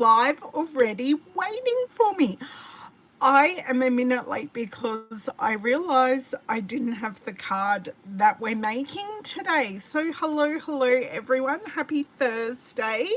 live already waiting for me. I am a minute late because I realised I didn't have the card that we're making today. So hello everyone, happy Thursday.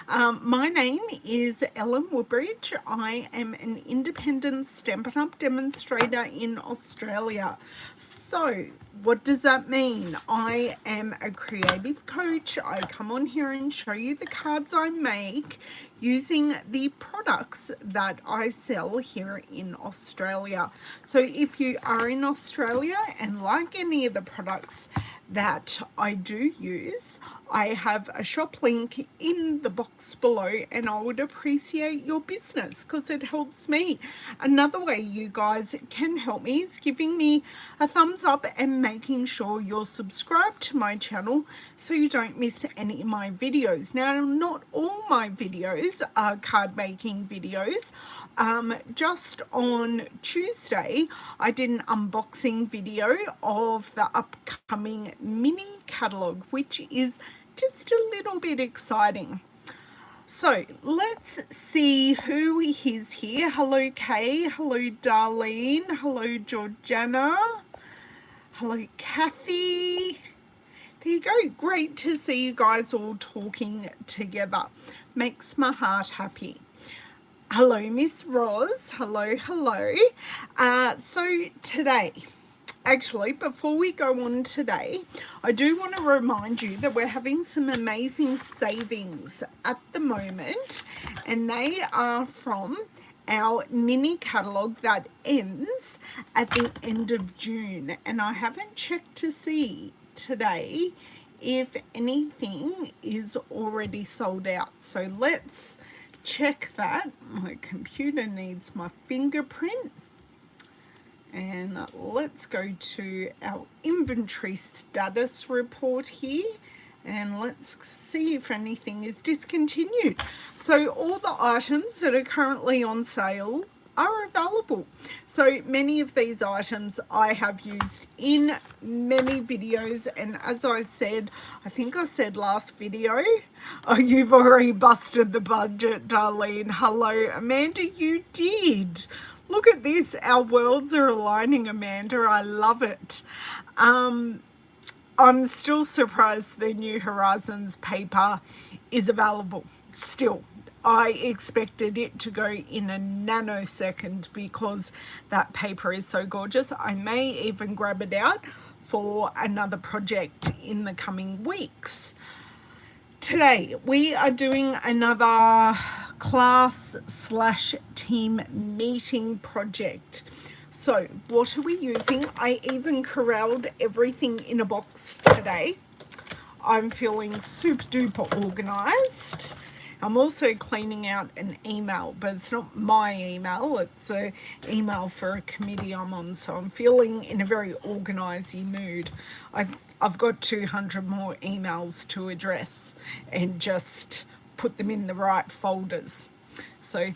My name is Ellen Woodbridge. I am an independent Stampin' Up! Demonstrator in Australia. So what does that mean? I am a creative coach. I come on here and show you the cards I make using the products that I sell here in Australia. So if you are in Australia and like any of the products that I do use, I have a shop link in the box below, and I would appreciate your business because it helps me. Another way you guys can help me is giving me a thumbs up and making sure you're subscribed to my channel so you don't miss any of my videos. Now, not all my videos are card making videos. Just on Tuesday, I did an unboxing video of the upcoming mini catalogue, which is just a little bit exciting. So let's see who is here. Hello Kay, hello Darlene, hello Georgiana, hello Kathy. There you go, great to see you guys all talking together. Makes my heart happy. Hello Miss Roz, hello. So today, actually, before we go on today, I do want to remind you that we're having some amazing savings at the moment, and they are from our mini catalogue that ends at the end of June. And I haven't checked to see today if anything is already sold out. So let's check that. My computer needs my fingerprint. And let's go to our inventory status report here, and let's see if anything is discontinued. So all the items that are currently on sale are available. So many of these items I have used in many videos, and as I said, I think I said last video, oh, you've already busted the budget, Darlene. Hello, Amanda, you did. Look at this, our worlds are aligning, Amanda. I love it. I'm still surprised the New Horizons paper is available still. I expected it to go in a nanosecond because that paper is so gorgeous. I may even grab it out for another project in the coming weeks. Today we are doing another class/team meeting project. So what are we using? I even corralled everything in a box today. I'm feeling super duper organized. I'm also cleaning out an email, but it's not my email, it's an email for a committee I'm on, so I'm feeling in a very organisy mood. I've got 200 more emails to address and just put them in the right folders. So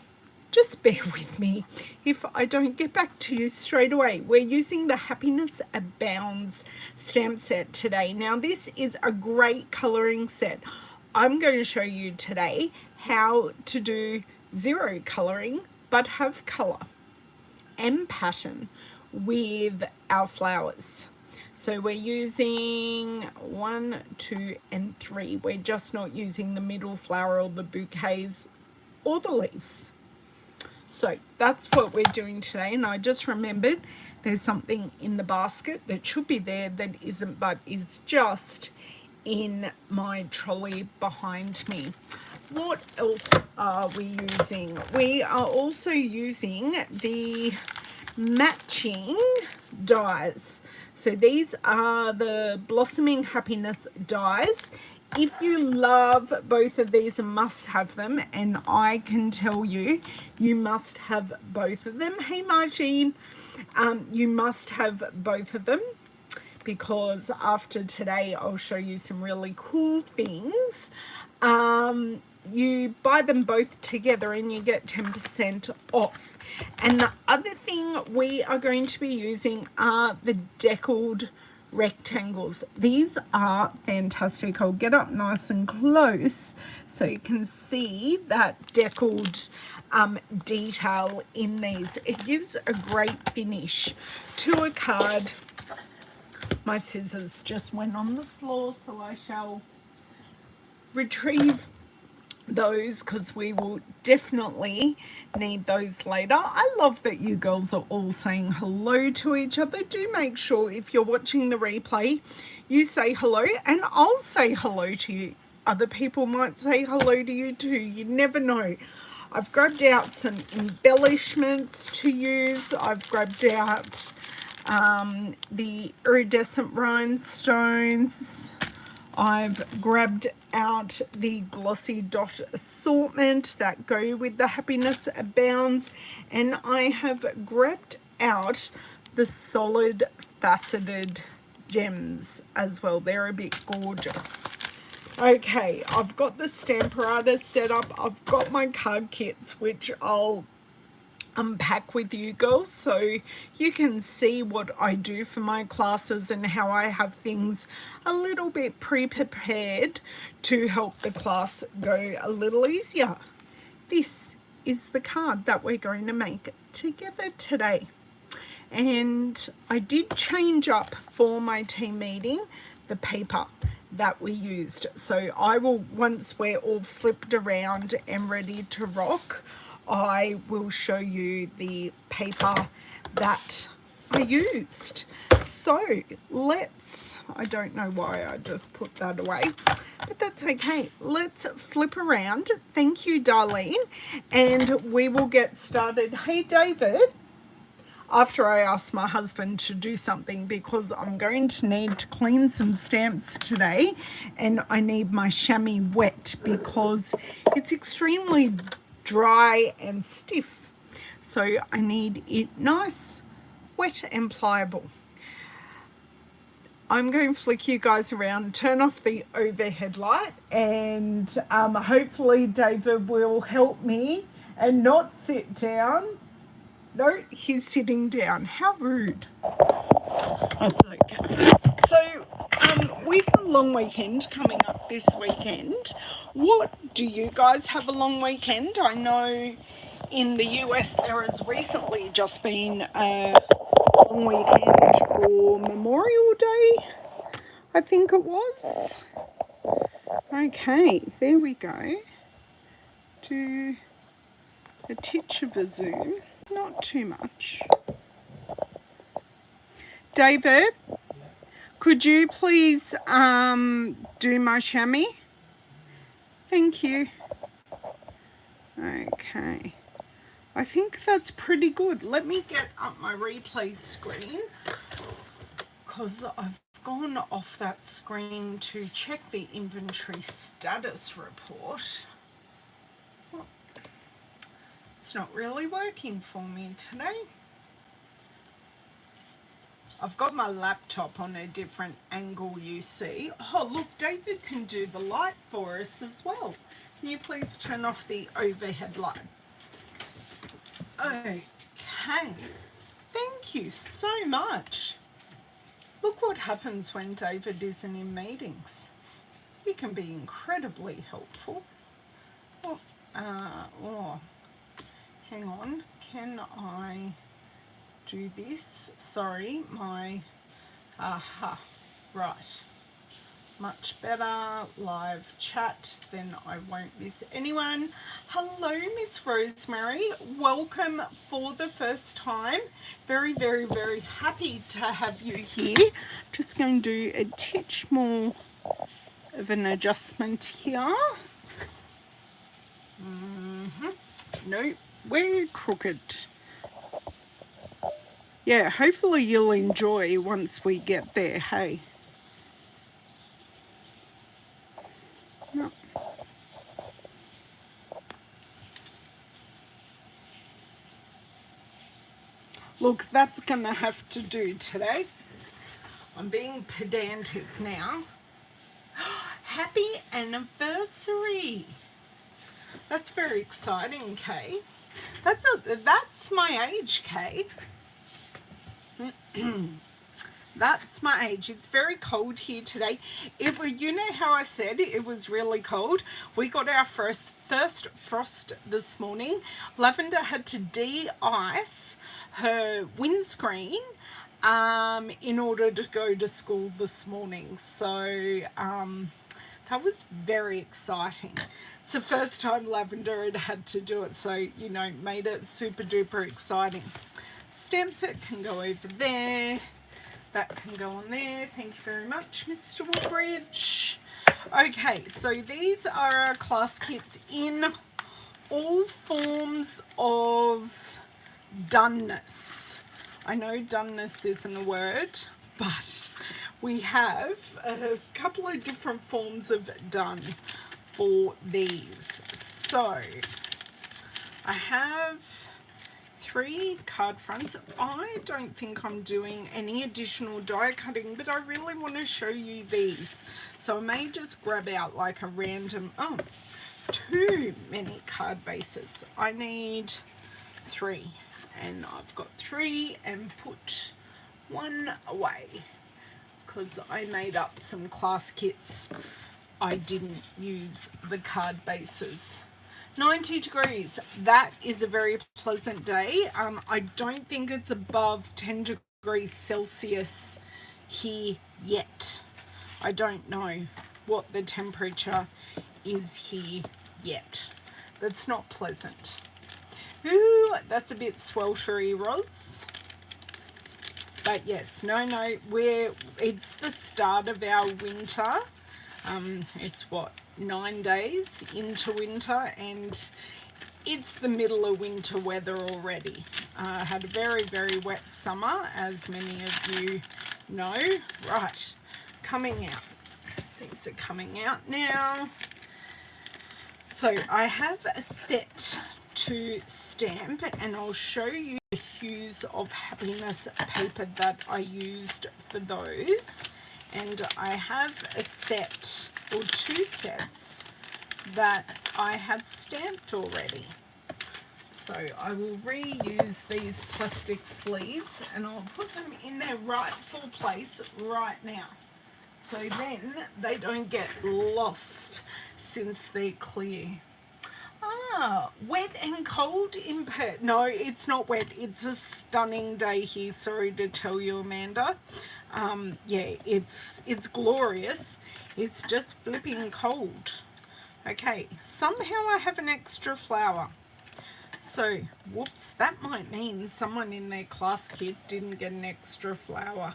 just bear with me if I don't get back to you straight away. We're using the Happiness Abounds stamp set today. Now this is a great colouring set. I'm going to show you today how to do zero colouring but have colour and pattern with our flowers. So we're using 1, 2 and 3. We're just not using the middle flower or the bouquets or the leaves. So that's what we're doing today, and I just remembered there's something in the basket that should be there that isn't, but is just in my trolley behind me. What else are we using? We are also using the matching dies. So these are the Blossoming Happiness dies. If you love both of these and must have them, and I can tell you, you must have both of them. Hey Margine, you must have both of them, because after today I'll show you some really cool things. You buy them both together and you get 10% off. And the other thing we are going to be using are the Deckled Rectangles. These are fantastic. I'll get up nice and close so you can see that deckled detail in these. It gives a great finish to a card. My scissors just went on the floor, so I shall retrieve those because we will definitely need those later. I love that you girls are all saying hello to each other. Do make sure if you're watching the replay you say hello, and I'll say hello to you. Other people might say hello to you too. You never know. I've grabbed out some embellishments to use. I've grabbed out the iridescent rhinestones. I've grabbed out the glossy dot assortment that go with the Happiness Abounds, and I have grabbed out the solid faceted gems as well. They're a bit gorgeous. Okay, I've got the Stamparator set up. I've got my card kits, which I'll unpack with you girls so you can see what I do for my classes and how I have things a little bit pre-prepared to help the class go a little easier. This is the card that we're going to make together today, and I did change up for my team meeting the paper that we used, so I will, once we're all flipped around and ready to rock, I will show you the paper that I used. So let's, I don't know why I just put that away, but that's okay. Let's flip around. Thank you, Darlene. And we will get started. Hey, David. After I ask my husband to do something, because I'm going to need to clean some stamps today, and I need my chamois wet because it's extremely dry and stiff, so I need it nice, wet and pliable. I'm going to flick you guys around, turn off the overhead light, and hopefully David will help me and not sit down. No, he's sitting down. How rude. That's okay. So we've got a long weekend coming up this weekend. What, do you guys have a long weekend? I know in the US there has recently just been a long weekend for Memorial Day, I think it was. Okay, there we go. Do a titch of a zoom, not too much. David, could you please do my chamois? Thank you. Okay. I think that's pretty good. Let me get up my replay screen because I've gone off that screen to check the inventory status report. It's not really working for me today. I've got my laptop on a different angle, you see. Oh, look, David can do the light for us as well. Can you please turn off the overhead light? Okay. Thank you so much. Look what happens when David isn't in meetings. He can be incredibly helpful. Oh, hang on. Can I do this? Sorry, my right, much better. Live chat, then I won't miss anyone. Hello, Miss Rosemary, welcome for the first time. Very, very, very happy to have you here. Just going to do a titch more of an adjustment here. No, we're crooked. Yeah, hopefully you'll enjoy once we get there, hey? No. Look, that's going to have to do today. I'm being pedantic now. Happy anniversary! That's very exciting, Kay. That's my age, Kay. That's my age. It's very cold here today. You know how I said it was really cold? We got our first frost this morning. Lavender had to de-ice her windscreen in order to go to school this morning. So that was very exciting. It's the first time Lavender had to do it, so, you know, made it super duper exciting. Stamp set can go over there. That can go on there. Thank you very much, Mr. Woodbridge. Okay, so these are our class kits in all forms of doneness. I know doneness isn't a word, but we have a couple of different forms of done for these. So I have 3 card fronts. I don't think I'm doing any additional die cutting, but I really want to show you these. So I may just grab out like a random, too many card bases. I need 3, and I've got 3 and put 1 away because I made up some class kits. I didn't use the card bases. 90 degrees. That is a very pleasant day. I don't think it's above 10 degrees Celsius here yet. I don't know what the temperature is here yet. That's not pleasant. Ooh, that's a bit sweltery, Roz. But yes, no, it's the start of our winter. It's what, 9 days into winter, and it's the middle of winter weather already. Had a very, very wet summer, as many of you know. Right, coming out. These are coming out now. So I have a set to stamp, and I'll show you the Hues of Happiness paper that I used for those. And I have a set, or 2 sets, that I have stamped already. So I will reuse these plastic sleeves, and I'll put them in their rightful place right now. So then they don't get lost since they're clear. Wet and cold in Perth. No, it's not wet. It's a stunning day here. Sorry to tell you, Amanda. Yeah, it's glorious. It's just flipping cold. Okay, somehow I have an extra flower. So, whoops, that might mean someone in their class kit didn't get an extra flower.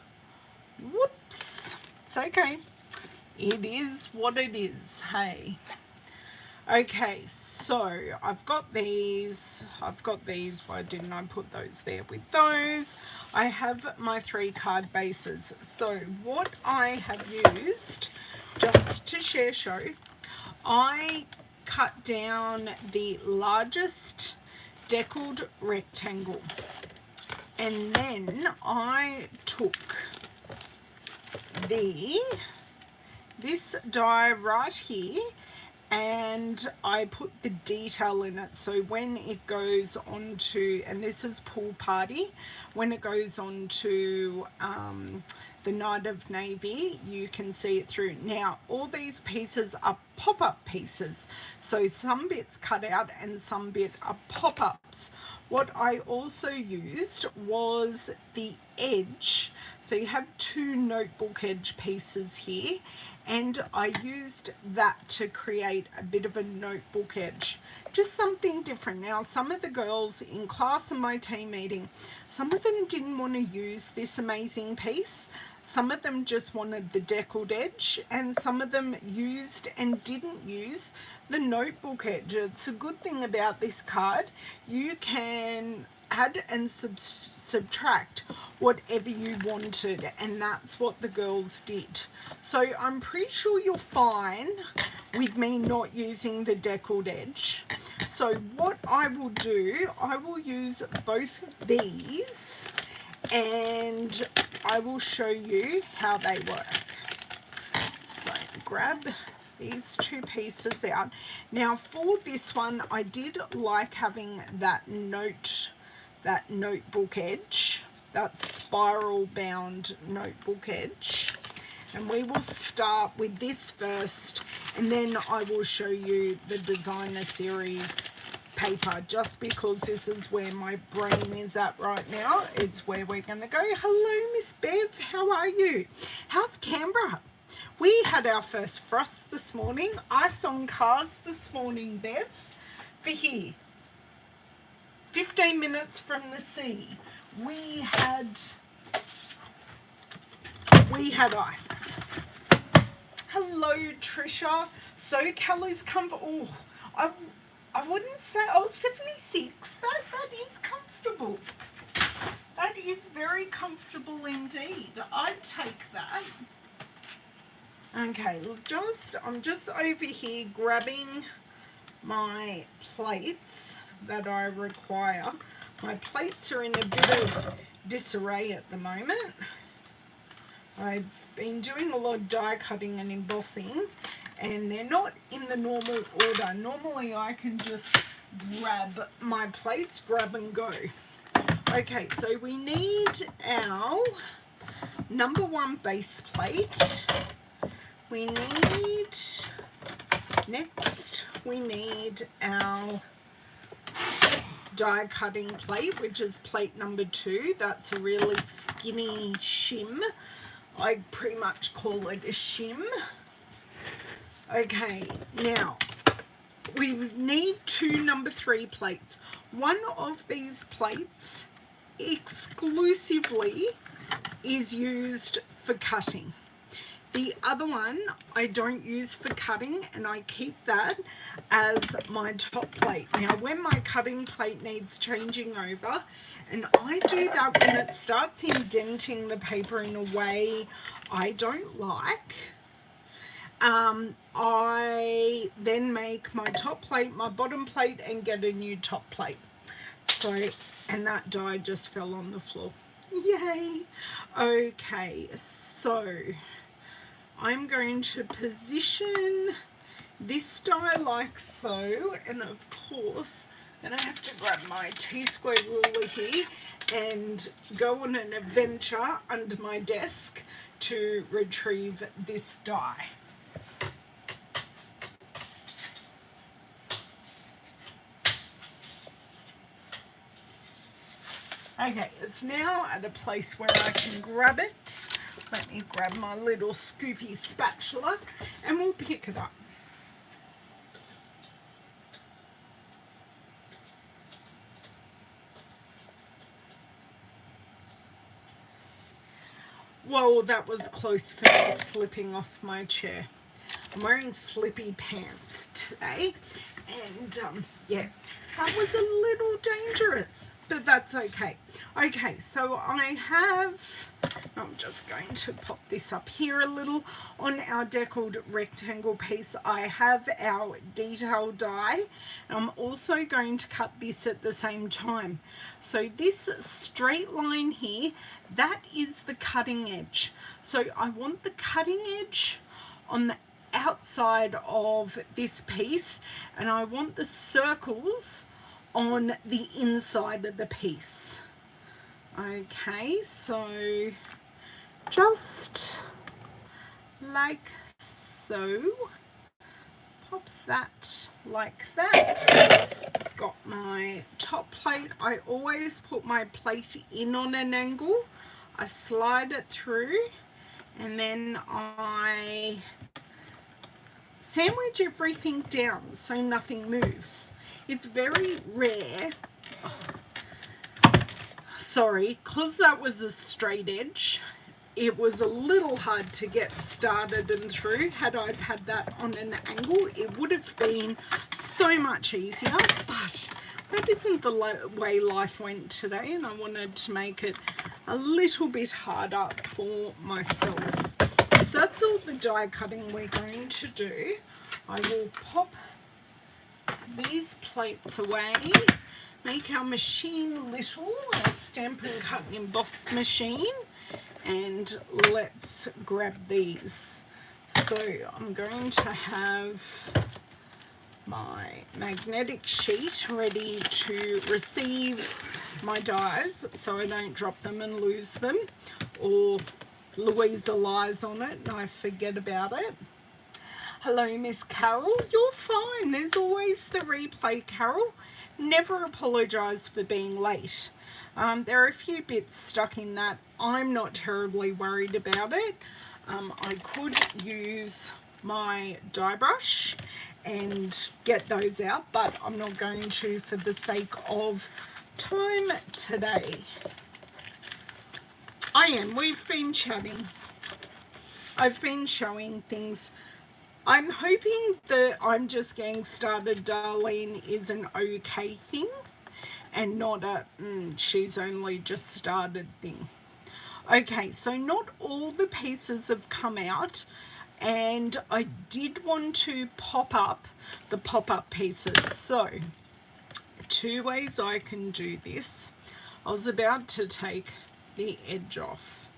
Whoops. It's okay. It is what it is, hey. Okay, so I've got these. Why didn't I put those there with those? I have my 3 card bases. So what I have used, just to show, I cut down the largest deckled rectangle, and then I took this die right here, and I put the detail in it. So when it goes on to, and this is Pool Party, when it goes on to the Night of Navy, you can see it through. Now, all these pieces are pop-up pieces. So some bits cut out and some bit are pop-ups. What I also used was the edge. So you have 2 notebook edge pieces here, and I used that to create a bit of a notebook edge. Just something different. Now, some of the girls in class and my team meeting, some of them didn't want to use this amazing piece. Some of them just wanted the deckled edge, and some of them used and didn't use the notebook edge. It's a good thing about this card. You can add and subtract whatever you wanted, and that's what the girls did. So I'm pretty sure you're fine with me not using the deckled edge. So what I will do, I will use both of these, and I will show you how they work. So grab these 2 pieces out. Now for this one, I did like having that notebook edge. that spiral bound notebook edge. And we will start with this first, and then I will show you the designer series paper, just because this is where my brain is at right now. It's where we're going to go. Hello, Miss Bev. How are you? How's Canberra? We had our first frost this morning. Ice on cars this morning, Bev. For here. 15 minutes from the sea. We had ice. Hello, Trisha. SoCal is comfortable. Oh, I wouldn't say, 76. That is comfortable. That is very comfortable indeed. I'd take that. Okay, look, I'm just over here grabbing my plates that I require. My plates are in a bit of disarray at the moment. I've been doing a lot of die cutting and embossing, and they're not in the normal order. Normally I can just grab my plates, grab and go. Okay, so we need our number 1 base plate. We need our die cutting plate, which is plate number 2. That's a really skinny shim. I pretty much call it a shim. Okay, now we need 2 number 3 plates. One of these plates exclusively is used for cutting. The other one I don't use for cutting, and I keep that as my top plate. Now, when my cutting plate needs changing over, and I do that when it starts indenting the paper in a way I don't like, I then make my top plate, my bottom plate, and get a new top plate. So, and that die just fell on the floor. Yay! Okay, so I'm going to position this die like so, and of course I'm going to have to grab my T-square ruler here and go on an adventure under my desk to retrieve this die. Okay, it's now at a place where I can grab it. Let me grab my little scoopy spatula and we'll pick it up. Whoa, that was close for me slipping off my chair. I'm wearing slippy pants today, and yeah, that was a little dangerous, but that's okay. Okay, so I'm just going to pop this up here a little. On our deckled rectangle piece, I have our detail die. I'm also going to cut this at the same time. So this straight line here, that is the cutting edge. So I want the cutting edge on the outside of this piece, and I want the circles on the inside of the piece. Okay, so just like so. Pop that like that. I've got my top plate. I always put my plate in on an angle. I slide it through, and then I sandwich everything down so nothing moves. It's very rare. Sorry, because that was a straight edge, it was a little hard to get started and through. Had I had that on an angle, it would have been so much easier, but that isn't the way life went today, and I wanted to make it a little bit harder for myself. So that's all the die cutting we're going to do. I will pop these plates away, make our machine little, a Stampin' Cut and Emboss machine, and let's grab these. So I'm going to have my magnetic sheet ready to receive my dies so I don't drop them and lose them, or Louisa lies on it and I forget about it. Hello, Miss Carol. You're fine. There's always the replay, Carol. Never apologise for being late. There are a few bits stuck in that. I'm not terribly worried about it. I could use my die brush and get those out, but I'm not going to for the sake of time today. I am. We've been chatting. I've been showing things. I'm hoping that I'm just getting started, Darlene, is an okay thing and not a she's only just started thing. Okay, so not all the pieces have come out, and I did want to pop up the pop-up pieces. So, two ways I can do this. I was about to take the edge off,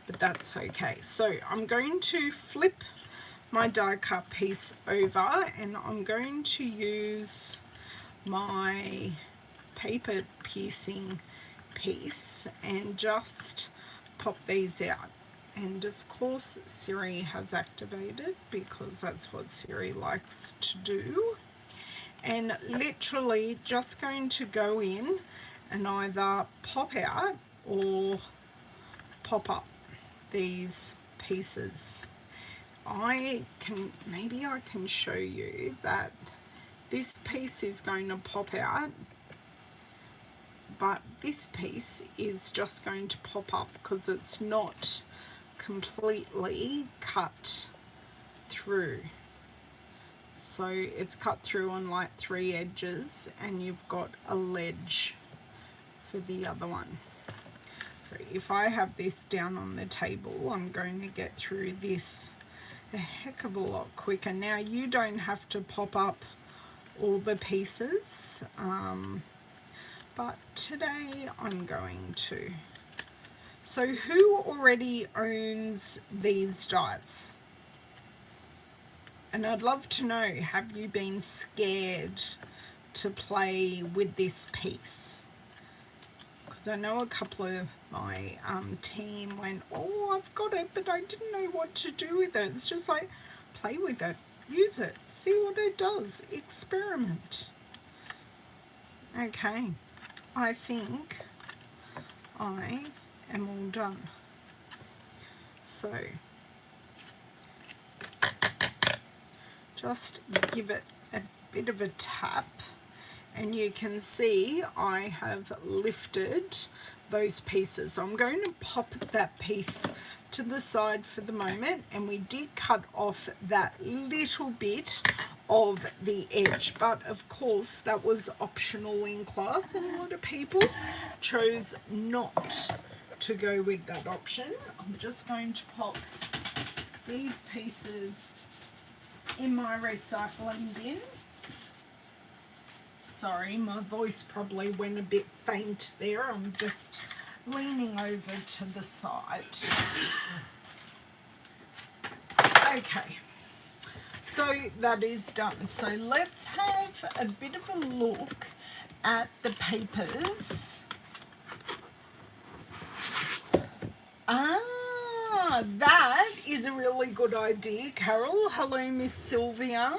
but that's okay. So, I'm going to flip my die cut piece over, and I'm going to use my paper piercing piece and just pop these out. And of course Siri has activated because that's what Siri likes to do, and literally just going to go in and either pop out or pop up these pieces. Maybe I can show you that this piece is going to pop out, but this piece is just going to pop up because it's not completely cut through. So it's cut through on like 3 edges, and you've got a ledge for the other one. So if I have this down on the table, I'm going to get through this a heck of a lot quicker. Now you don't have to pop up all the pieces, but today I'm going to. So who already owns these dies? And I'd love to know, have you been scared to play with this piece? Because I know a couple of my team went, oh, I've got it, but I didn't know what to do with it. It's just like, play with it, use it, see what it does, experiment. Okay, I think I am all done. So just give it a bit of a tap, and you can see I have lifted those pieces. I'm going to pop that piece to the side for the moment, and we did cut off that little bit of the edge, but of course that was optional in class, and a lot of people chose not to go with that option. I'm just going to pop these pieces in my recycling bin. Sorry, my voice probably went a bit faint there. I'm just leaning over to the side. Okay, so that is done. So let's have a bit of a look at the papers. That is a really good idea, Carol. Hello, Miss Sylvia.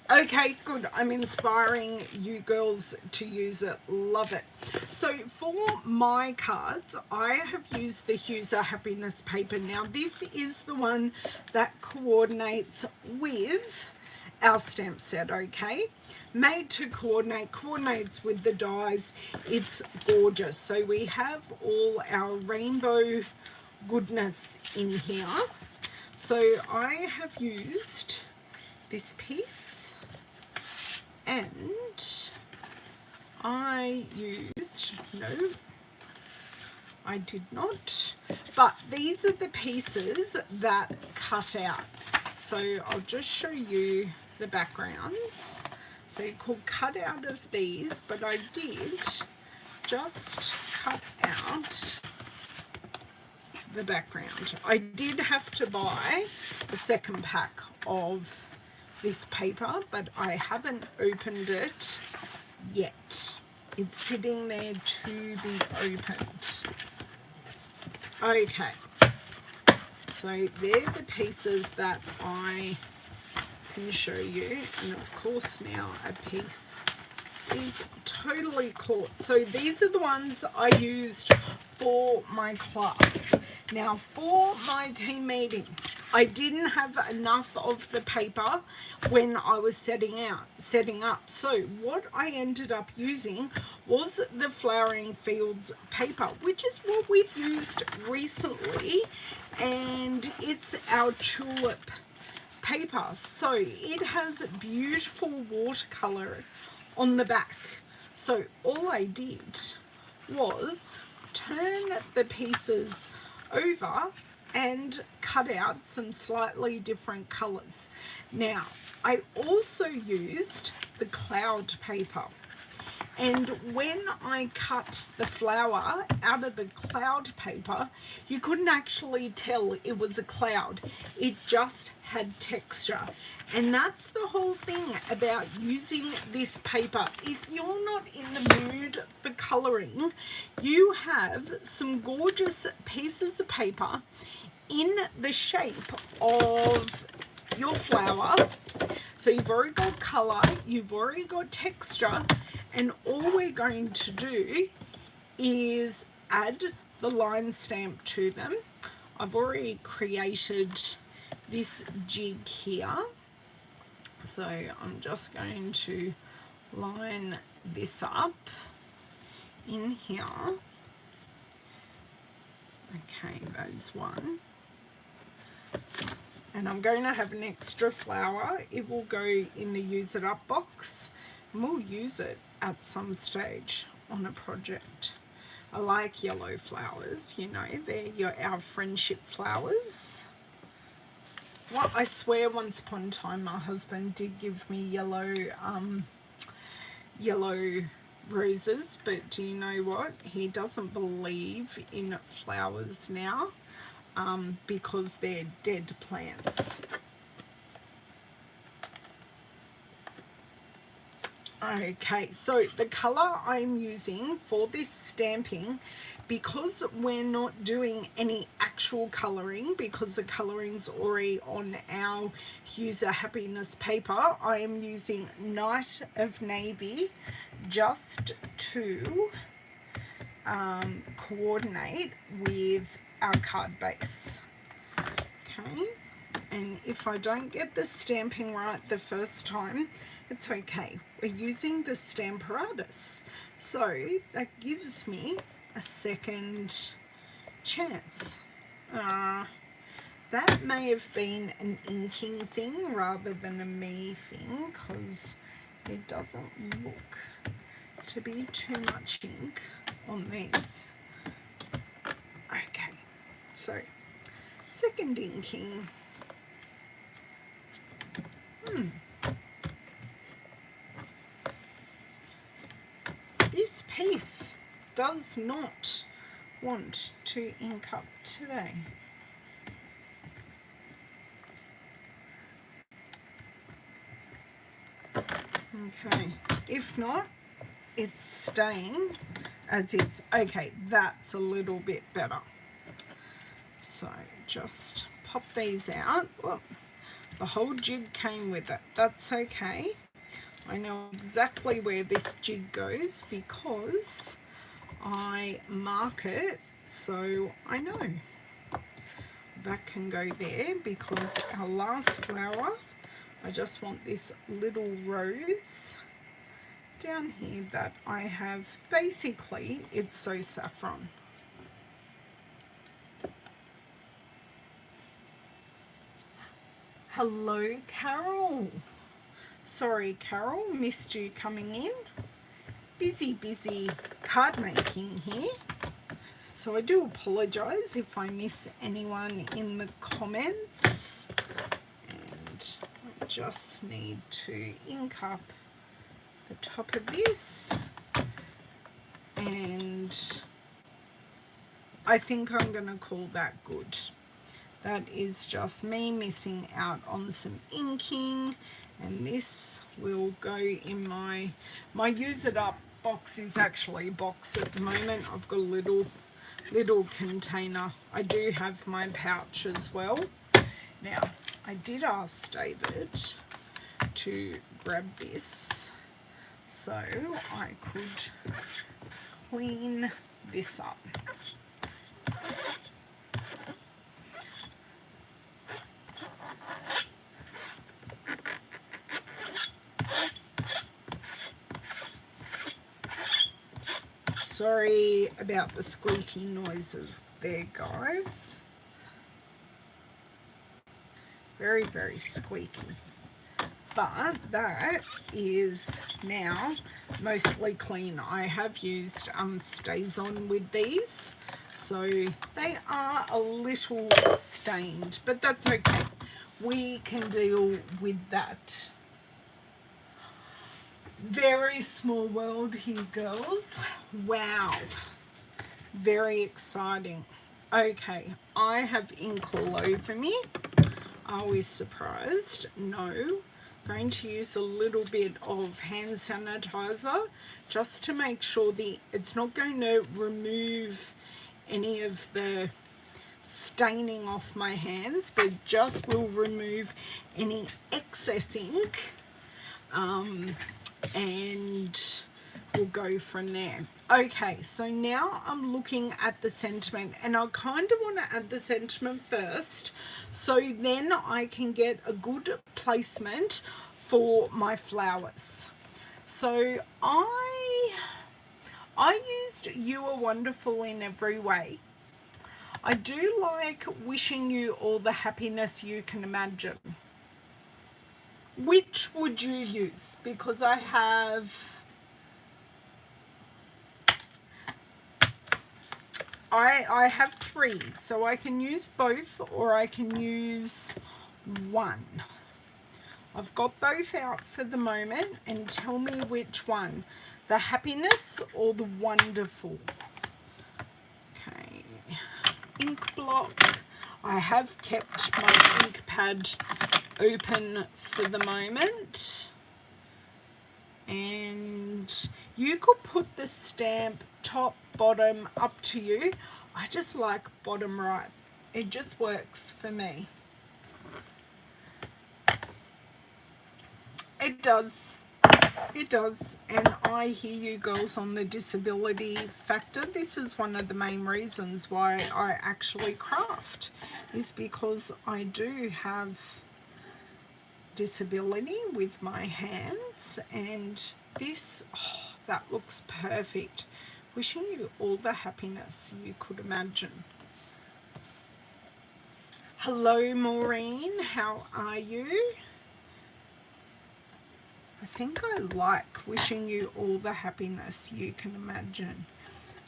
Okay, good. I'm inspiring you girls to use it. Love it. So for my cards, I have used the Huser Happiness paper. Now, this is the one that coordinates with our stamp set, okay? Made to coordinate, coordinates with the dies. It's gorgeous. So we have all our rainbow goodness in here. So I have used this piece, and I used, no, I did not, but these are the pieces that cut out. So I'll just show you the backgrounds. So you could cut out of these, but I did just cut out the background. I did have to buy the second pack of this paper, but I haven't opened it yet. It's sitting there to be opened. Okay, so they're the pieces that I can show you, and of course now a piece is totally caught. So these are the ones I used for my class. Now for my team meeting, I didn't have enough of the paper when I was setting up. So what I ended up using was the Flowering Fields paper, which is what we've used recently, and it's our tulip paper. So it has beautiful watercolor on the back. So all I did was turn the pieces over and cut out some slightly different colors. Now I also used the cloud paper, and when I cut the flower out of the cloud paper, you couldn't actually tell it was a cloud. It just had texture. And that's the whole thing about using this paper. If you're not in the mood for coloring, you have some gorgeous pieces of paper in the shape of your flower. So you've already got color, you've already got texture, and all we're going to do is add the line stamp to them. I've already created this jig here, so I'm just going to line this up in here. Okay, that's one. And I'm going to have an extra flower. It will go in the use it up box, and we'll use it at some stage on a project. I like yellow flowers, you know, they're our friendship flowers. Well, I swear once upon a time my husband did give me yellow roses, but do you know what? He doesn't believe in flowers now because they're dead plants. Okay, so the color I'm using for this stamping, because we're not doing any actual coloring, because the coloring's already on our user happiness paper, I am using Night of Navy just to coordinate with our card base. Okay, and if I don't get the stamping right the first time, it's okay. We're using the Stamparatus, so that gives me a second chance. That may have been an inking thing rather than a me thing, because it doesn't look to be too much ink on these. Okay, so second inking. This piece does not want to ink up today. Okay, if not, it's staying as is. Okay, that's a little bit better. So just pop these out. Whoop. The whole jig came with it. That's okay. I know exactly where this jig goes because I mark it, so I know. That can go there because our last flower, I just want this little rose down here that I have. Basically, it's so saffron. Hello, Carol. Sorry, Carol, missed you coming in. Busy card making here. So I do apologise if I miss anyone in the comments. And I just need to ink up the top of this. And I think I'm going to call that good. That is just me missing out on some inking And this will go in my use it up box. Is actually a box at the moment. I've got a little container. I do have my pouch as well. Now, I did ask David to grab this so I could clean this up. Sorry about the squeaky noises there, guys. Very, very squeaky. But that is now mostly clean. I have used Stays On with these, so they are a little stained, but that's okay. We can deal with that. Very small world here, girls. Wow. Very exciting. Okay, I have ink all over me. Are we surprised? No. Going to use a little bit of hand sanitizer just to make sure it's not going to remove any of the staining off my hands, but just will remove any excess ink. And we'll go from there. Okay, so now I'm looking at the sentiment, and I kind of want to add the sentiment first, so then I can get a good placement for my flowers. So I used You Are Wonderful in Every Way. I do like Wishing You All the Happiness You Can Imagine. Which would you use? Because I have three, so I can use both or I can use one. I've got both out for the moment, and tell me which one, the happiness or the wonderful. Okay, ink block. I have kept my ink pad open for the moment, and you could put the stamp top, bottom, up to you. I just like bottom right. It just works for me. It does. It does. And I hear you girls on the disability factor. This is one of the main reasons why I actually craft, is because I do have disability with my hands, and this, oh, that looks perfect. Wishing you all the happiness you could imagine. Hello Maureen, how are you? I think I like Wishing You All the Happiness You Can Imagine.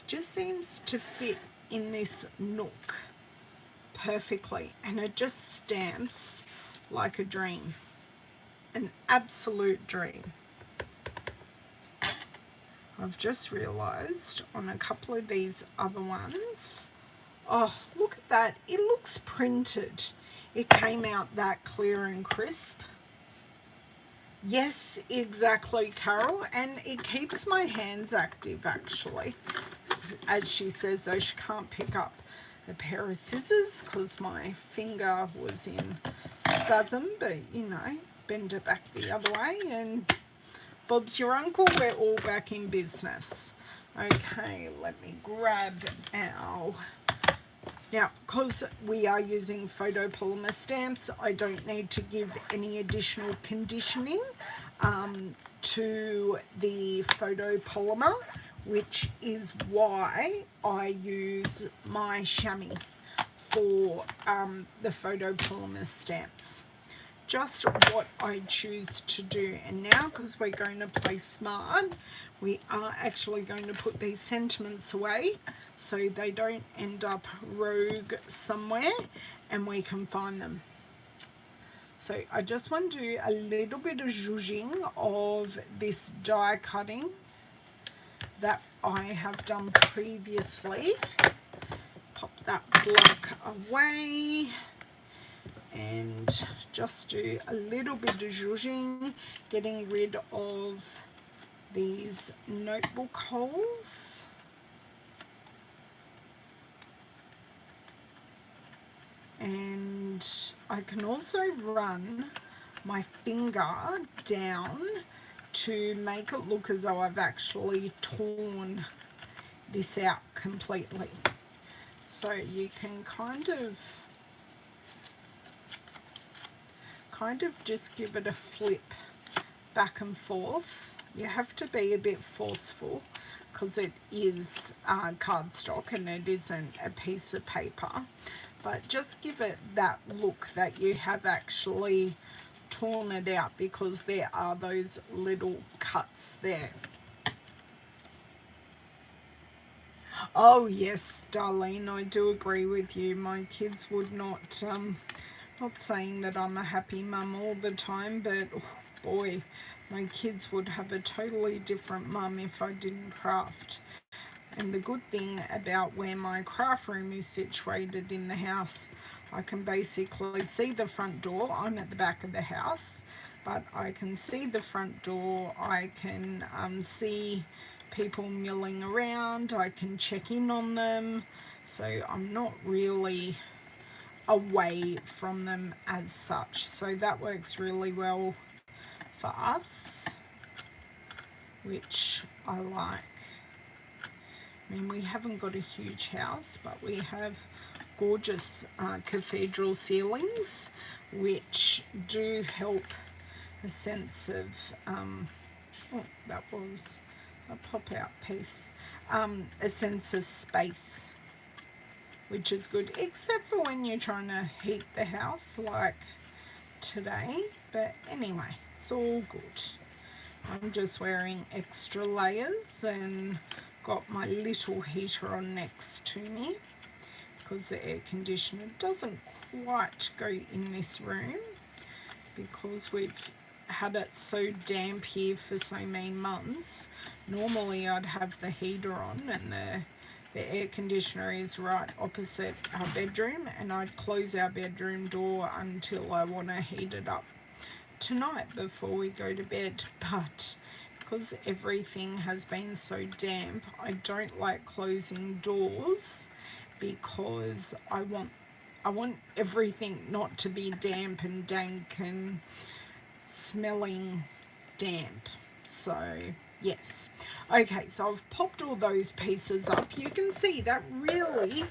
Just seems to fit in this nook perfectly, and it just stamps like a dream. An absolute dream. I've just realized on a couple of these other ones, oh, look at that. It looks printed. It came out that clear and crisp. Yes, exactly, Carol. And it keeps my hands active, actually. As she says, though, she can't pick up a pair of scissors because my finger was in spasm, but, you know, bend it back the other way and Bob's your uncle. We're all back in business. Okay, let me grab our... Now, because we are using photopolymer stamps, I don't need to give any additional conditioning to the photopolymer, which is why I use my chamois for the photopolymer stamps. Just what I choose to do. And now, because we're going to play smart, we are actually going to put these sentiments away so they don't end up rogue somewhere and we can find them. So I just want to do a little bit of zhuzhing of this die cutting that I have done previously. Pop that block away. and just do a little bit of zhuzhing, getting rid of these notebook holes. And I can also run my finger down to make it look as though I've actually torn this out completely. So you can kind of just give it a flip back and forth. You have to be a bit forceful because it is cardstock and it isn't a piece of paper. But just give it that look that you have actually torn it out, because there are those little cuts there. Oh yes, Darlene, I do agree with you. My kids would not saying that I'm a happy mum all the time, but oh boy, my kids would have a totally different mum if I didn't craft. And the good thing about where my craft room is situated in the house, I can basically see the front door. I'm at the back of the house, but I can see the front door. I can see people milling around. I can check in on them. So I'm not really away from them as such. So that works really well for us, which I like. I mean, we haven't got a huge house, but we have gorgeous cathedral ceilings, which do help a sense of, oh, that was a pop-out piece, a sense of space, which is good, except for when you're trying to heat the house like today. But anyway, it's all good. I'm just wearing extra layers and got my little heater on next to me because the air conditioner doesn't quite go in this room because we've had it so damp here for so many months. Normally I'd have the heater on and the air conditioner is right opposite our bedroom, and I'd close our bedroom door until I want to heat it up tonight before we go to bed. But because everything has been so damp, I don't like closing doors because I want everything not to be damp and dank and smelling damp. So yes, okay, so I've popped all those pieces up. You can see that really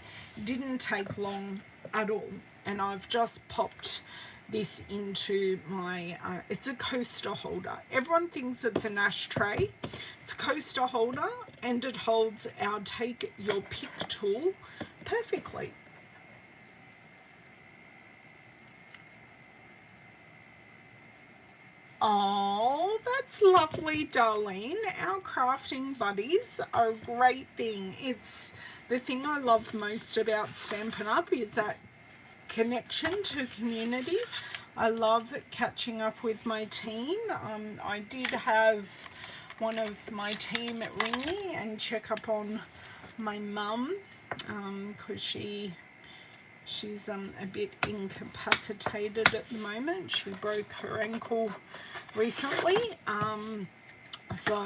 didn't take long at all, and I've just popped this into my it's a coaster holder. Everyone thinks it's an ashtray. It's a coaster holder, and it holds our take your pick tool perfectly. Oh, that's lovely, Darlene. Our crafting buddies are a great thing. It's the thing I love most about Stampin' Up! Is that connection to community. I love catching up with my team. I did have one of my team ring me and check up on my mum because she's a bit incapacitated at the moment. She broke her ankle recently, so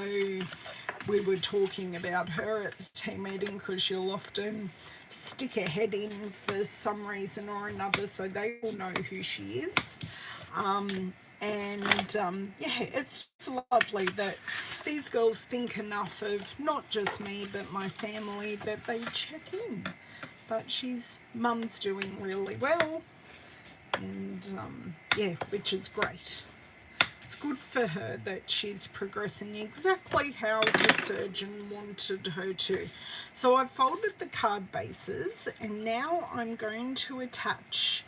we were talking about her at the team meeting because she'll often stick her head in for some reason or another, so they all know who she is. Yeah, it's just lovely that these girls think enough of not just me but my family that they check in. But mum's doing really well, and yeah, which is great. It's good for her that she's progressing exactly how the surgeon wanted her to. So I've folded the card bases, and now I'm going to attach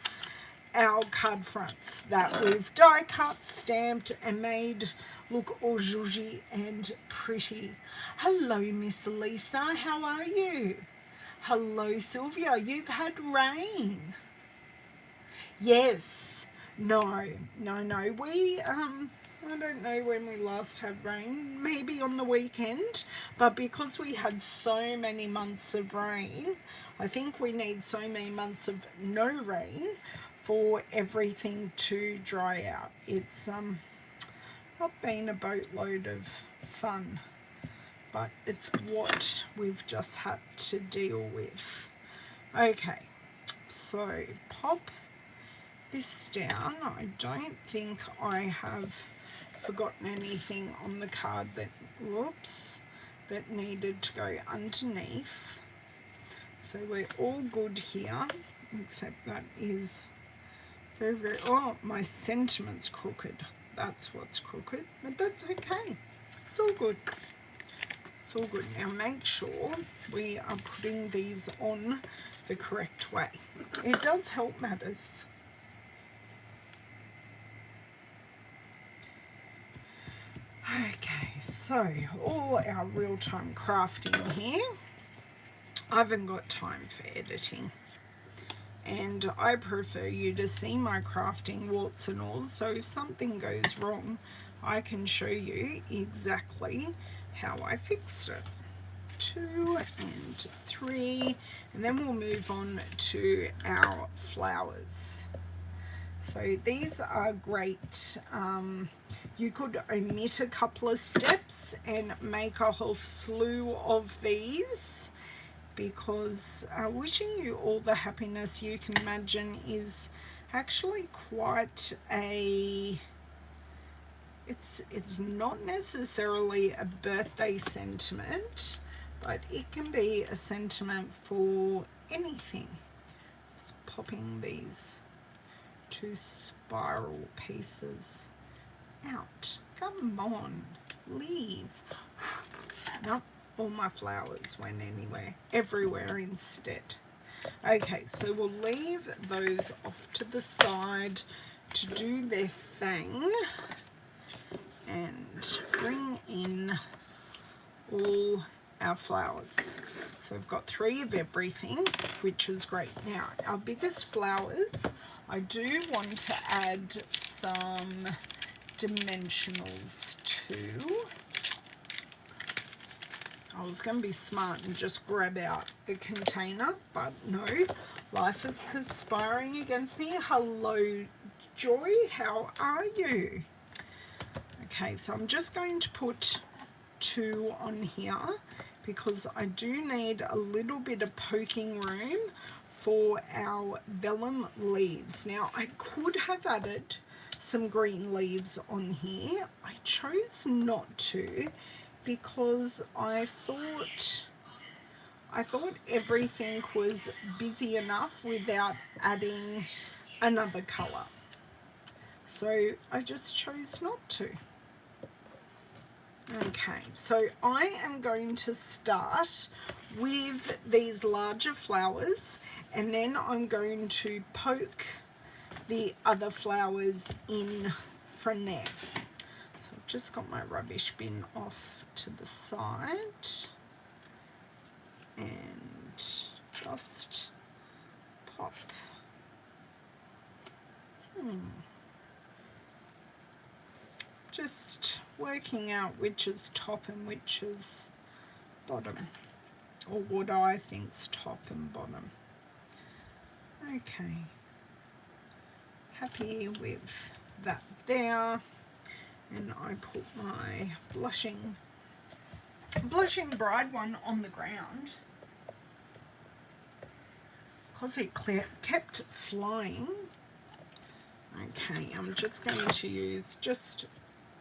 our card fronts that we've die cut, stamped, and made look all zhuzhy and pretty. Hello, Miss Lisa, how are you? Hello, Sylvia, you've had rain. Yes. No. We, I don't know when we last had rain, maybe on the weekend, but because we had so many months of rain, I think we need so many months of no rain for everything to dry out. It's not been a boatload of fun, but it's what we've just had to deal with. Okay, so pop this down. I don't think I have forgotten anything on the card that, whoops, that needed to go underneath. So we're all good here, except that is very, very, oh, my sentiment's crooked. That's what's crooked, but that's okay. It's all good. It's all good. Now make sure we are putting these on the correct way. It does help matters. Okay, so all our real-time crafting here. I haven't got time for editing, and I prefer you to see my crafting warts and all, so if something goes wrong I can show you exactly how I fixed it. 2 and 3, and then we'll move on to our flowers. So these are great. You could omit a couple of steps and make a whole slew of these, because wishing you all the happiness you can imagine is actually quite a, it's not necessarily a birthday sentiment, but it can be a sentiment for anything. Just popping these 2 spiral pieces out. Come on, leave. Nope, all my flowers went everywhere instead. Okay, so we'll leave those off to the side to do their thing and bring in all our flowers. So we've got 3 of everything, which is great. Now our biggest flowers, I do want to add some dimensionals too. I was going to be smart and just grab out the container, but no, life is conspiring against me. Hello, Joy, how are you? Okay, so I'm just going to put 2 on here because I do need a little bit of poking room for our vellum leaves. Now, I could have added some green leaves on here. I chose not to because I thought everything was busy enough without adding another colour. So I just chose not to. Okay, so I am going to start with these larger flowers, and then I'm going to poke the other flowers in from there. So I've just got my rubbish bin off to the side and just pop. Just working out which is top and which is bottom, or what I think's top and bottom. Okay, happy with that there, and I put my blushing bride one on the ground because it kept flying. Okay, I'm just going to use just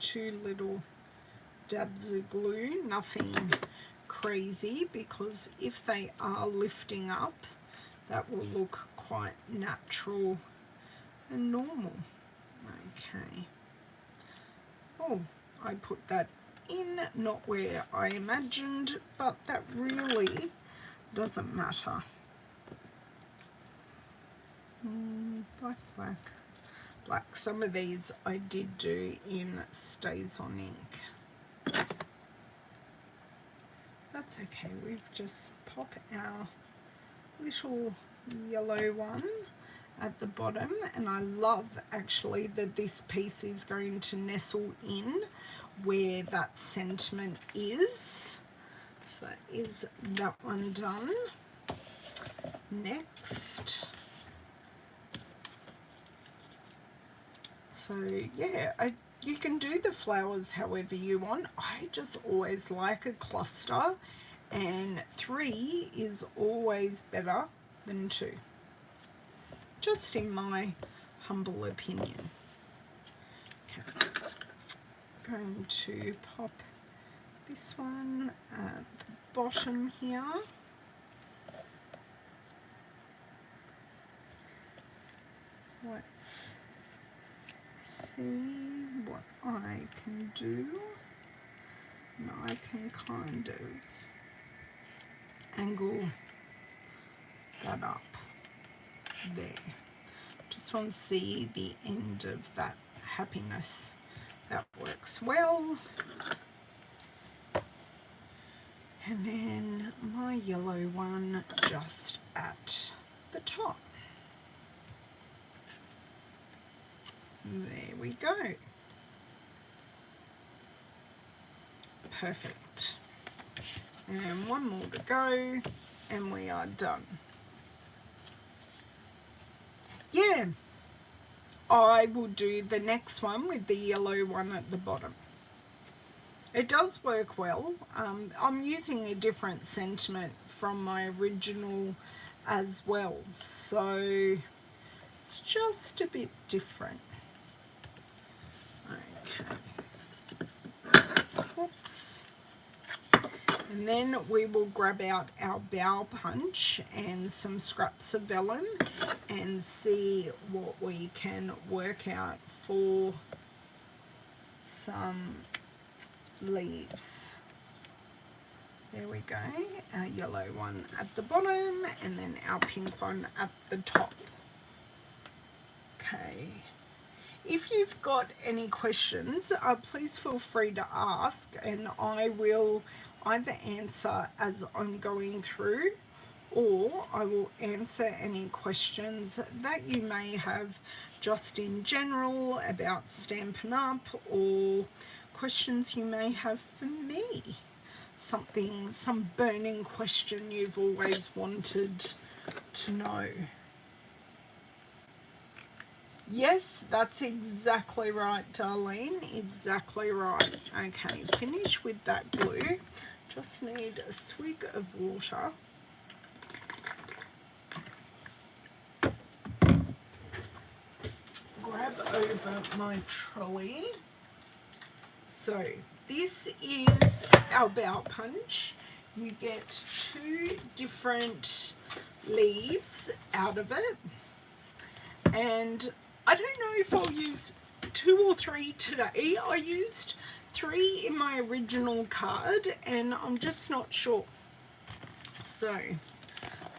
2 little dabs of glue, nothing crazy, because if they are lifting up, that will look quite natural and normal. Okay. Oh, I put that in, not where I imagined, but that really doesn't matter. Black, black, black. Some of these I did do in Stays on Ink. That's okay, we've just pop our little yellow one at the bottom, and I love actually that this piece is going to nestle in where that sentiment is. So that is that one done. Next, So yeah, you can do the flowers however you want. I just always like a cluster, and 3 is always better than 2, just in my humble opinion. Okay, I'm going to pop this one at the bottom here. Let's see what I can do. And I can kind of angle that up there. Just want to see the end of that happiness. That works well. And then my yellow one just at the top. There we go. Perfect. And one more to go, and we are done. Yeah, I will do the next one with the yellow one at the bottom. It does work well. I'm using a different sentiment from my original as well, so it's just a bit different. Okay. Oops. And then we will grab out our bow punch and some scraps of vellum and see what we can work out for some leaves. There we go, our yellow one at the bottom and then our pink one at the top. Okay, if you've got any questions, please feel free to ask, and I will either answer as I'm going through, or I will answer any questions that you may have just in general about Stampin' Up, or questions you may have for me. Some burning question you've always wanted to know. Yes, that's exactly right, Darlene. Exactly right. Okay, finish with that glue. Just need a swig of water. Grab over my trolley. So this is our bow punch. You get 2 different leaves out of it, and I don't know if I'll use 2 or 3 today. I used 3 in my original card and I'm just not sure. So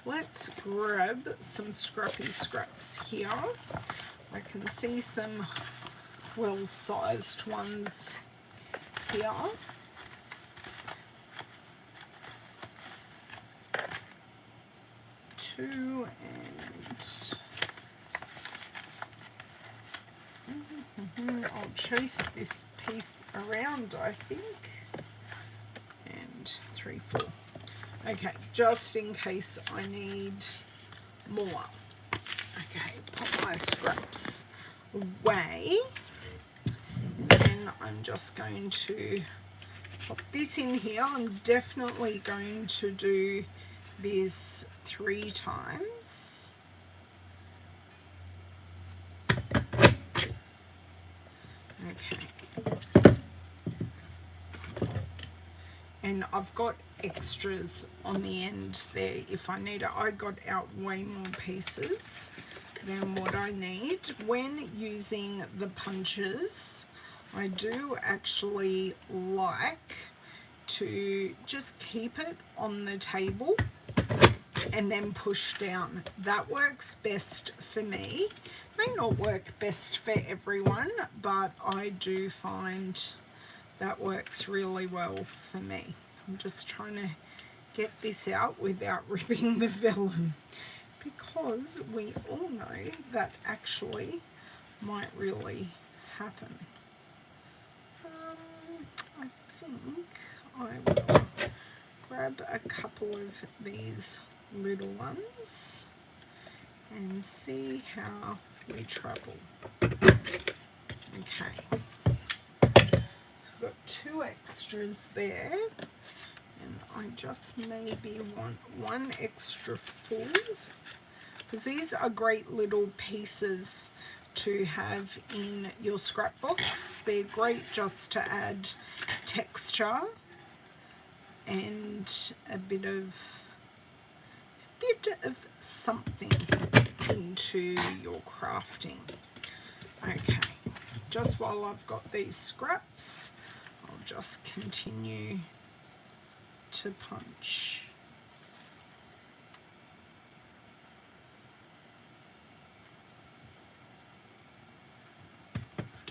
let's grab some scrappy scraps here. I can see some well-sized ones here. Two and I'll chase this piece around, I think, and 3, 4. Okay, just in case I need more. Okay, put my scraps away, and then I'm just going to pop this in here. I'm definitely going to do this 3 times. Okay. And I've got extras on the end there if I need it. I got out way more pieces than what I need. When using the punches, I do actually like to just keep it on the table and then push down. That works best for me. May not work best for everyone, but I do find that works really well for me. I'm just trying to get this out without ripping the vellum, because we all know that actually might really happen. I think I will grab a couple of these little ones and see how we travel. Okay, so I've got 2 extras there, and I just maybe want 1 extra full, because these are great little pieces to have in your scrapbooks. They're great just to add texture and a bit of something into your crafting. Okay, just while I've got these scraps, I'll just continue to punch.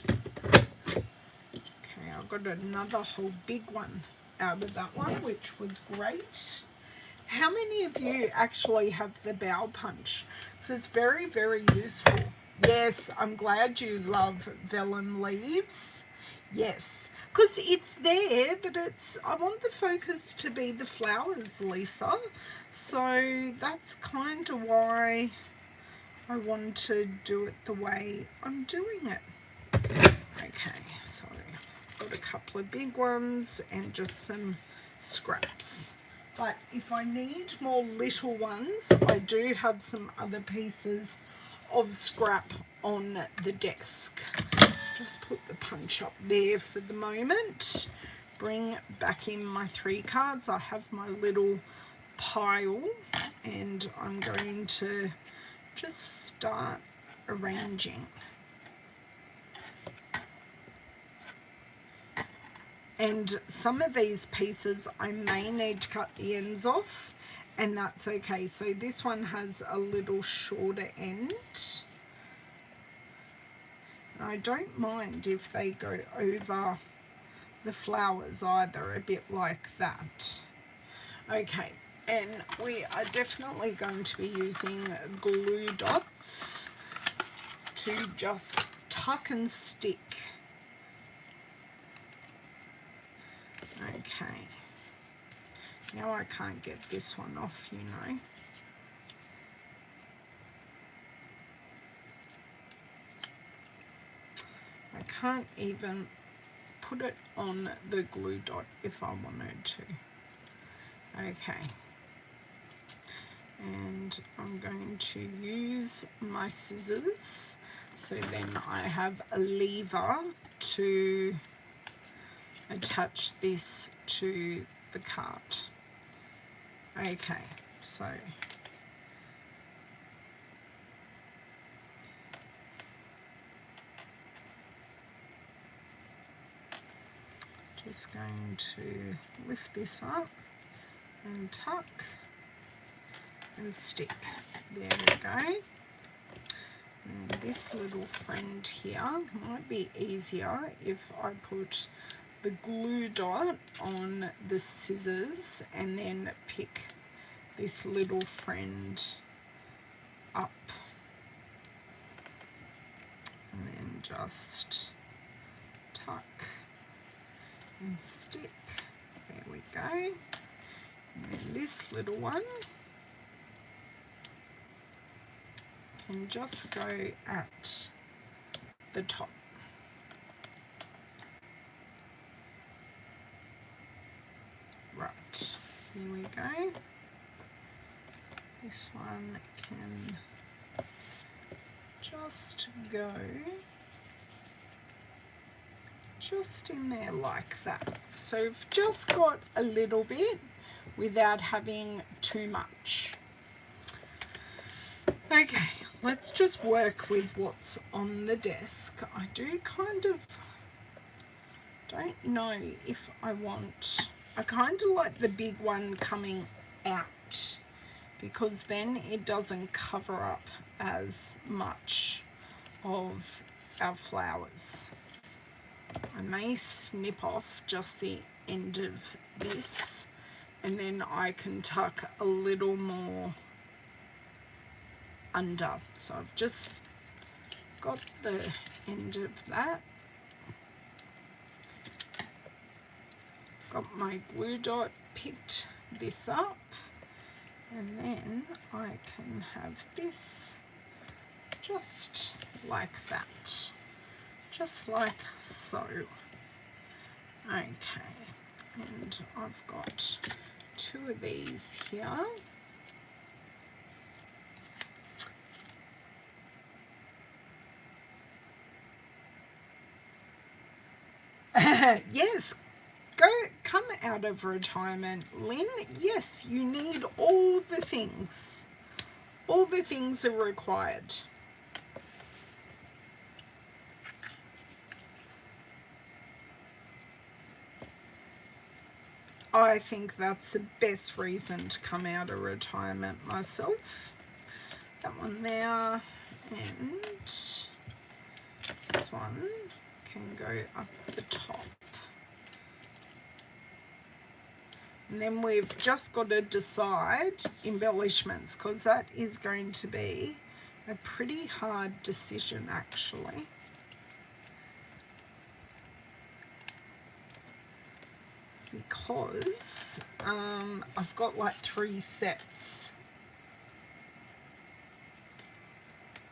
Okay, I've got another whole big one out of that one, which was great. How many of you actually have the bow punch? So it's very, very useful. Yes, I'm glad you love vellum leaves. Yes, because it's there, but I want the focus to be the flowers, Lisa. So that's kind of why I want to do it the way I'm doing it. Okay, so I've got a couple of big ones and just some scraps. But if I need more little ones, I do have some other pieces of scrap on the desk. Just put the punch up there for the moment. Bring back in my 3 cards. I have my little pile, and I'm going to just start arranging. And some of these pieces I may need to cut the ends off, and that's okay. So this one has a little shorter end. I don't mind if they go over the flowers either, a bit like that. Okay, and we are definitely going to be using glue dots to just tuck and stick. Okay, now I can't get this one off, you know. I can't even put it on the glue dot if I wanted to. Okay, and I'm going to use my scissors, so then I have a lever to attach this to the card. Okay, so just going to lift this up and tuck and stick. There we go. And this little friend here might be easier if I put the glue dot on the scissors and then pick this little friend up and then just tuck and stick. There we go. And then this little one can just go at the top. Right, here we go. This one can just go just in there like that. So we've just got a little bit without having too much. Okay, let's just work with what's on the desk. I do kind of don't know if I kind of like the big one coming out, because then it doesn't cover up as much of our flowers. I may snip off just the end of this, and then I can tuck a little more under. So I've just got the end of that. Got my glue dot, picked this up, and then I can have this just like that. just like so. Okay, and I've got 2 of these here. Yes, come out of retirement, Lynn. Yes, you need all the things. All the things are required. I think that's the best reason to come out of retirement myself. That one there, and this one can go up the top. And then we've just got to decide embellishments, because that is going to be a pretty hard decision actually. Because I've got like 3 sets.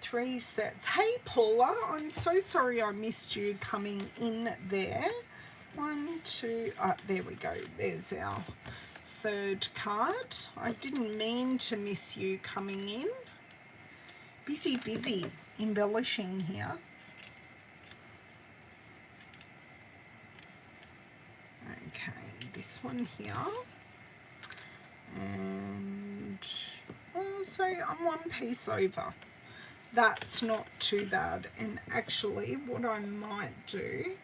3 sets. Hey Paula, I'm so sorry I missed you coming in there. 1, 2, there we go. There's our 3rd card. I didn't mean to miss you coming in. Busy embellishing here. Okay, this one here. And also I'm 1 piece over. That's not too bad. And actually what I might do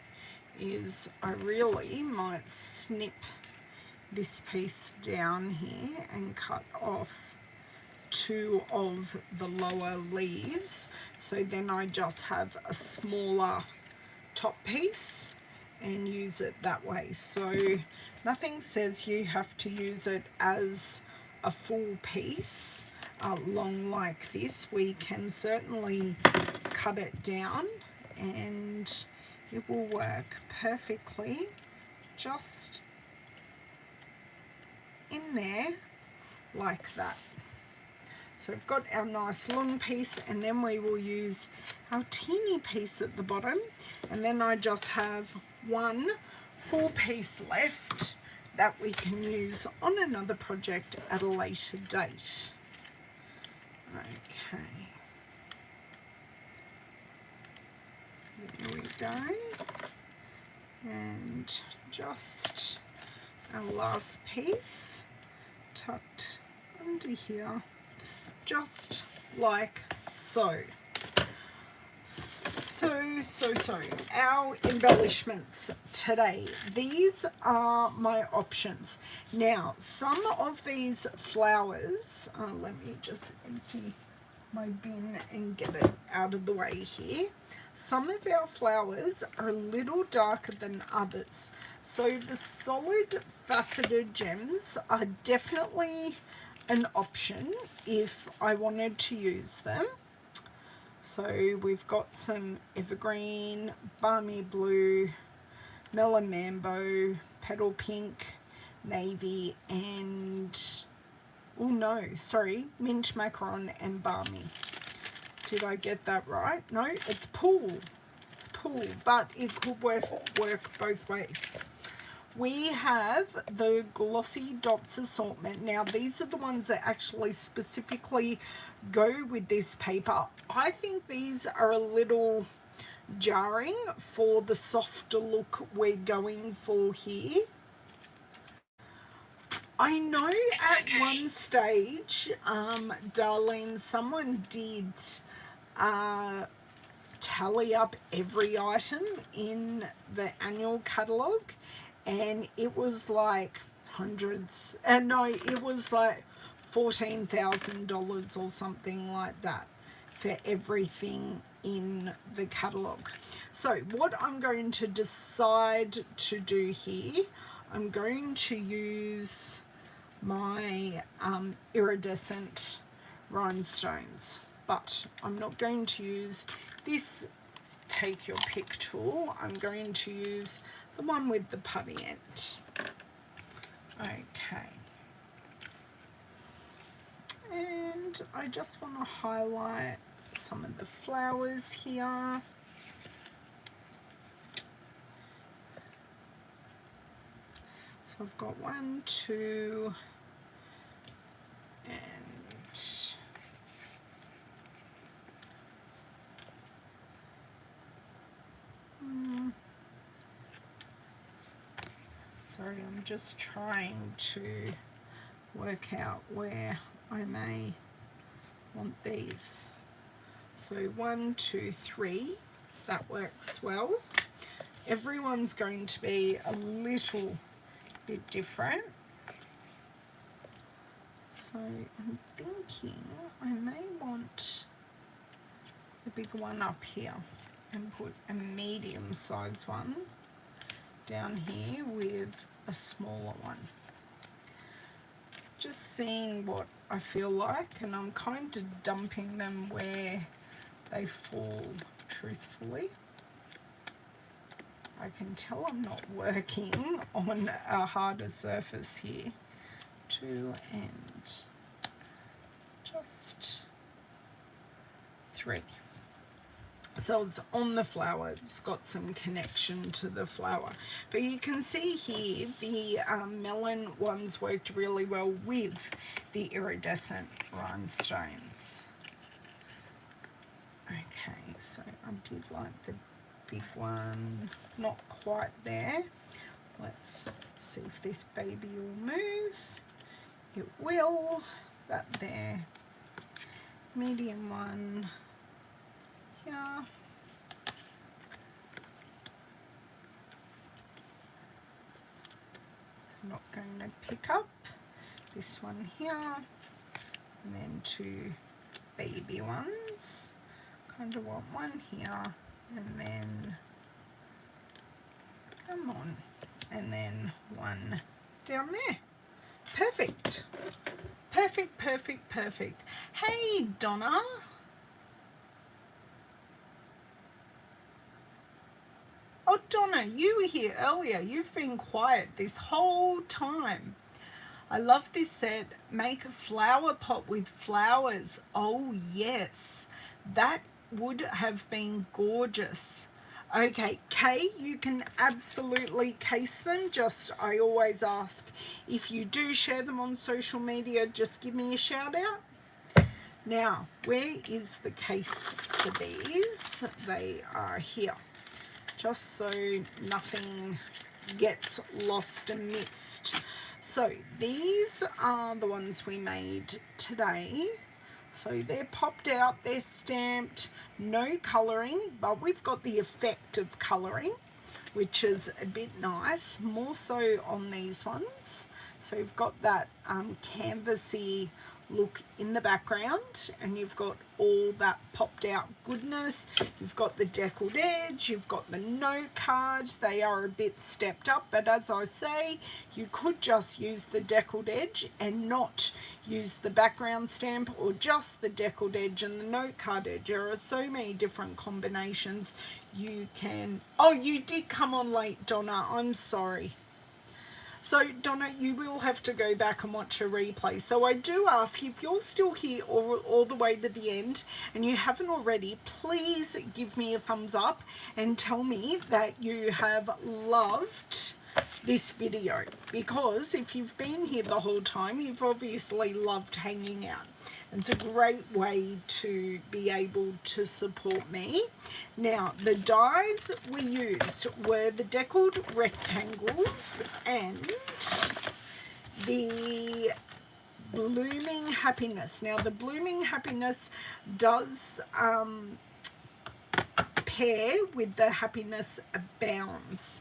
is I really might snip this piece down here and cut off 2 of the lower leaves, so then I just have a smaller top piece and use it that way. So nothing says you have to use it as a full piece long like this. We can certainly cut it down and it will work perfectly just in there like that. So we've got our nice long piece, and then we will use our teeny piece at the bottom, and then I just have 1 full piece left that we can use on another project at a later date. Okay, there we go, and just our last piece tucked under here, just like so. So our embellishments today, these are my options. Now some of these flowers, let me just empty my bin and get it out of the way here. Some of our flowers are a little darker than others, so the solid faceted gems are definitely an option if I wanted to use them. So we've got some evergreen, balmy blue, melon mambo, petal pink, navy, and oh no, sorry, mint macaron and balmy. Did I get that right? No, it's pool. It's pool, but it could work both ways. We have the Glossy Dots assortment. Now these are the ones that actually specifically go with this paper. I think these are a little jarring for the softer look we're going for here. I know at one stage, Darlene, someone did tally up every item in the annual catalogue, and it was like hundreds, and no, it was like $14,000 or something like that for everything in the catalogue. So what I'm going to decide to do here, I'm going to use my iridescent rhinestones, but I'm not going to use this take your pick tool. I'm going to use the one with the putty end. Okay, and I just want to highlight some of the flowers here. So I've got 1, 2, and sorry, I'm just trying to work out where I may want these. So 1, 2, 3, that works well. Everyone's going to be a little bit different. So I'm thinking I may want the big one up here and put a medium size one down here with a smaller one. Just seeing what I feel like, and I'm kind of dumping them where they fall truthfully. I can tell I'm not working on a harder surface here. 2 and just 3. So it's on the flower, it's got some connection to the flower. But you can see here the melon ones worked really well with the iridescent rhinestones. Okay, so I did like the big one, not quite there. Let's see if this baby will move. It will. That there. Medium one here. It's not going to pick up. This one here. And then 2 baby ones. Kind of want one here. And then, come on. And then one down there. Perfect. Perfect, perfect, perfect. Hey, Donna. Oh, Donna, you were here earlier. You've been quiet this whole time. I love this set. Make a flower pot with flowers. Oh, yes. That would have been gorgeous. Okay, Kay, you can absolutely case them. Just, I always ask, if you do share them on social media, just give me a shout out. Now, where is the case for these? They are here. Just so nothing gets lost amidst. So these are the ones we made today. So they're popped out, they're stamped, no colouring, but we've got the effect of colouring, which is a bit nice, more so on these ones. So you've got that canvasy look in the background, and you've got all that popped out goodness. You've got the deckled edge, you've got the note card. They are a bit stepped up, but as I say, you could just use the deckled edge and not use the background stamp, or just the deckled edge and the note card edge. There are so many different combinations you can. Oh, you did come on late, Donna, I'm sorry. So, Donna, you will have to go back and watch a replay. So I do ask, if you're still here all the way to the end and you haven't already, please give me a thumbs up and tell me that you have loved this video, because if you've been here the whole time, you've obviously loved hanging out. It's a great way to be able to support me. Now, the dies we used were the Deckled Rectangles and the Blooming Happiness. Now, the Blooming Happiness does pair with the Happiness Abounds.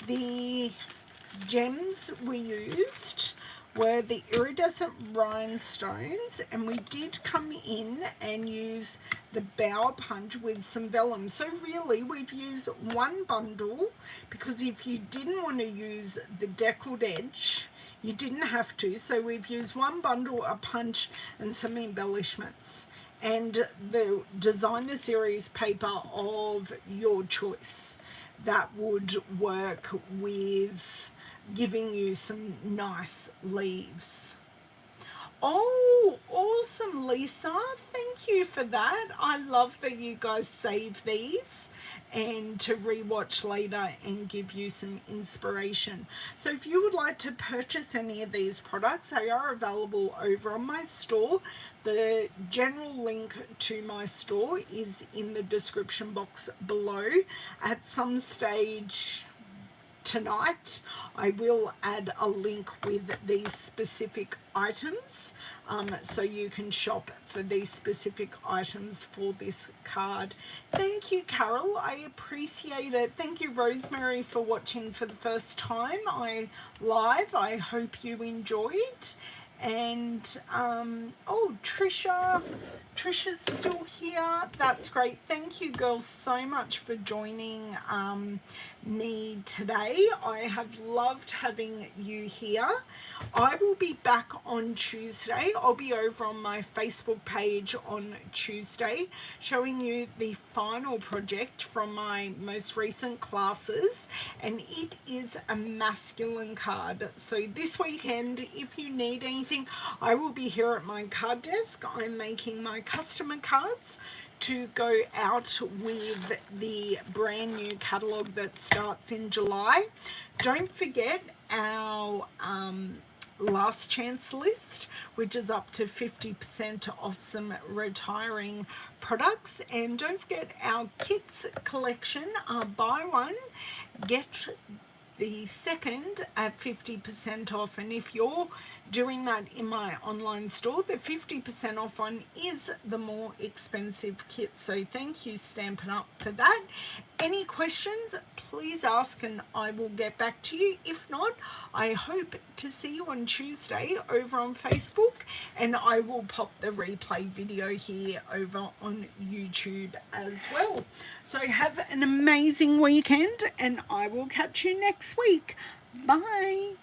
The gems we used were the iridescent rhinestones, and we did come in and use the bower punch with some vellum. So really we've used one bundle, because if you didn't want to use the deckled edge, you didn't have to. So we've used one bundle, a punch, and some embellishments, and the designer series paper of your choice that would work with giving you some nice leaves. Oh, awesome, Lisa. Thank you for that. I love that you guys save these and to rewatch later and give you some inspiration. So if you would like to purchase any of these products, they are available over on my store. The general link to my store is in the description box below. At some stage tonight, I will add a link with these specific items, so you can shop for these specific items for this card. Thank you, Carol. I appreciate it. Thank you, Rosemary, for watching for the first time live. I hope you enjoyed. And oh, Trisha's still here. That's great. Thank you, girls, so much for joining me today. I have loved having you here. I will be back on Tuesday. I'll be over on my Facebook page on Tuesday showing you the final project from my most recent classes, and it is a masculine card. So this weekend, if you need anything, I will be here at my card desk. I'm making my customer cards to go out with the brand new catalogue that starts in July. Don't forget our last chance list, which is up to 50% off some retiring products. And don't forget our kits collection, buy one, get the second at 50% off. And if you're doing that in my online store, the 50% off one is the more expensive kit. So thank you, Stampin' Up, for that. Any questions, please ask and I will get back to you. If not, I hope to see you on Tuesday over on Facebook, and I will pop the replay video here over on YouTube as well. So have an amazing weekend and I will catch you next week. Bye.